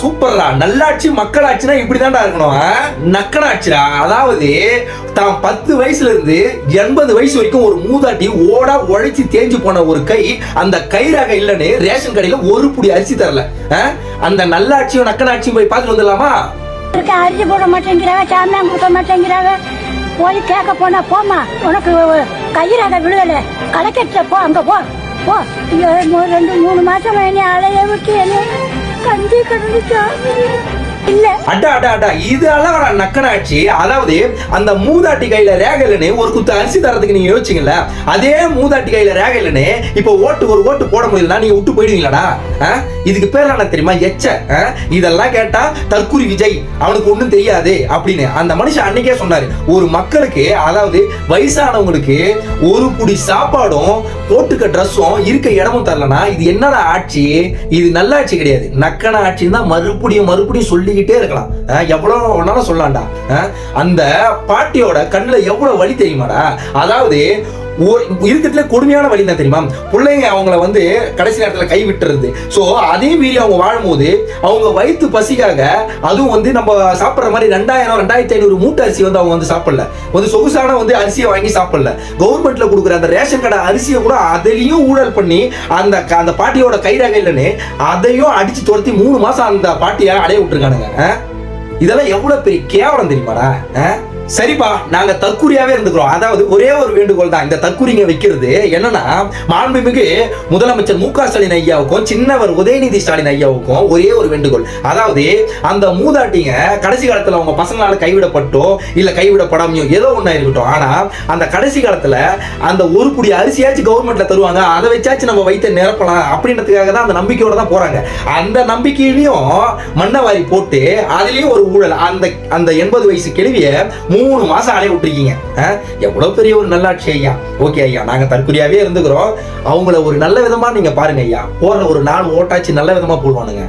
சூப்பர்ரா. நல்லாட்சி மக்களாட்சினா இப்படிதான்டா இருக்கணும். நக்கனாட்சிடா. அதாவது தான் 10 வயசுல இருந்து 80 வயசு வரைக்கும் ஒரு மூதாட்டி ஓடா உழைச்சி தேஞ்சு போன ஒரு கை, அந்த கைராக இல்லன்னு ரேஷன் கடையில ஒரு புடி அரிசி தரல. அந்த நல்லாட்சியும் நக்கனாட்சியும் போய் பார்த்துட்டு வந்துடலாமா? அரிசி போட மாட்டேங்கிறாங்க, சாமியான் கொடுக்க மாட்டேங்கிறாங்க. போய் கேட்க போனா, போமா உனக்கு கையிறாக விழுதல, கலெக்டர் போ, அங்க போ. 2-3 மாசம் அலைய விட்டு என்ன கஞ்சி கடந்துச்சா இல்ல. அடா இது அளவடா நக்கனாட்சி. அதாவது அந்த மூதாட்டி கையில ரேகலன்னு ஒரு குத்து அரிசி தரத்துக்கு நீங்க யோசிச்சீங்கல்ல, அதே மூதாட்டி கையில ரேகலன்னு இப்ப ஒரு ஓட்டு போட முடியலன்னா நீங்க விட்டு போயிடுவீங்களாடா? இதுக்கு பேர் என்ன தெரியுமா? எச்ச. இதெல்லாம் கேட்டா தற்குறி விஜய், அவனுக்கு ஒண்ணும் தெரியாது அப்படின்னு அந்த மனுஷன் அன்னைக்கே சொன்னாரு. ஒரு மக்களுக்கு, அதாவது வயசானவங்களுக்கு ஒரு புடி சாப்பாடும் போட்டுக்க ட்ரெஸ்ஸும் இருக்க இடமும் தரலனா இது என்னடா ஆட்சி? இது நல்ல ஆட்சி கிடையாது. நக்கன ஆட்சின்னு தான் மறுபடியும் சொல்லிக்கிட்டே இருக்கலாம். எவ்வளவு வேணாலும் சொல்லலாம்டா. அந்த பாட்டியோட கண்ணுல எவ்வளவு வலி தெரியுமாடா? அதாவது இருக்கிறதுல கொடுமையான வழி தான் தெரியுமா? பிள்ளைங்க அவங்கள கடைசி நேரத்தில் கை விட்டுறது. ஸோ அதே மீறி அவங்க வாழும்போது அவங்க வயிற்று பசிக்காக, அதுவும் நம்ம சாப்பிட்ற மாதிரி 2000-2500 மூட்டை அரிசி அவங்க சாப்பிடல, சொகுசான அரிசியை வாங்கி சாப்பிடல. கவர்மெண்ட்ல கொடுக்குற அந்த ரேஷன் கடை அரிசியை கூட அதையும் ஊழல் பண்ணி அந்த பாட்டியோட கைராக இல்லைன்னு அதையும் அடிச்சு துரத்தி 3 மாசம் அந்த பாட்டியை அடைய விட்டுருக்கானுங்க. இதெல்லாம் எவ்வளவு பெரிய கேவலம் தெரியுமாடா? சரிப்பா, நாங்க தற்குறியாவே இருந்துக்கிறோம். அதாவது ஒரே ஒரு வேண்டுகோள் தான் இந்த தற்குறிங்க வைக்கிறது. என்னன்னா, மாண்புமிகு முதலமைச்சர் மு.க. ஸ்டாலின் ஐயாவுக்கும் சின்னவர் உதயநிதி ஸ்டாலின் ஐயாவுக்கும் ஒரே ஒரு வேண்டுகோள். அதாவது அந்த மூதாட்டிங்க கடைசி காலத்துல அவங்க பசங்களால கைவிடப்பட்டோ இல்ல கைவிடப்படாமையோ ஏதோ ஒண்ணா இருக்கட்டும், ஆனா அந்த கடைசி காலத்துல அந்த ஒரு புடி அரிசியாச்சும் கவர்மெண்ட்ல தருவாங்க, அதை வச்சாச்சு நம்ம வயிற்ற நிரப்பலாம் அப்படின்றதுக்காக தான் அந்த நம்பிக்கையோட தான் போறாங்க. அந்த நம்பிக்கையிலையும் மண்ணவாரி போட்டு அதுலயும் ஒரு ஊழல். அந்த 80 வயசு கிழவிய 3 மாசம் அலைய விட்டுருக்கீங்க. எவ்வளவு பெரிய ஒரு நல்லாட்சி ஐயா. ஓகே ஐயா, நாங்க தற்குறியாவே இருந்துக்கிறோம். அவங்கள ஒரு நல்ல விதமா நீங்க பாருங்க ஐயா. போற ஒரு 4 ஓட்டாச்சு நல்ல விதமா போடுவானுங்க.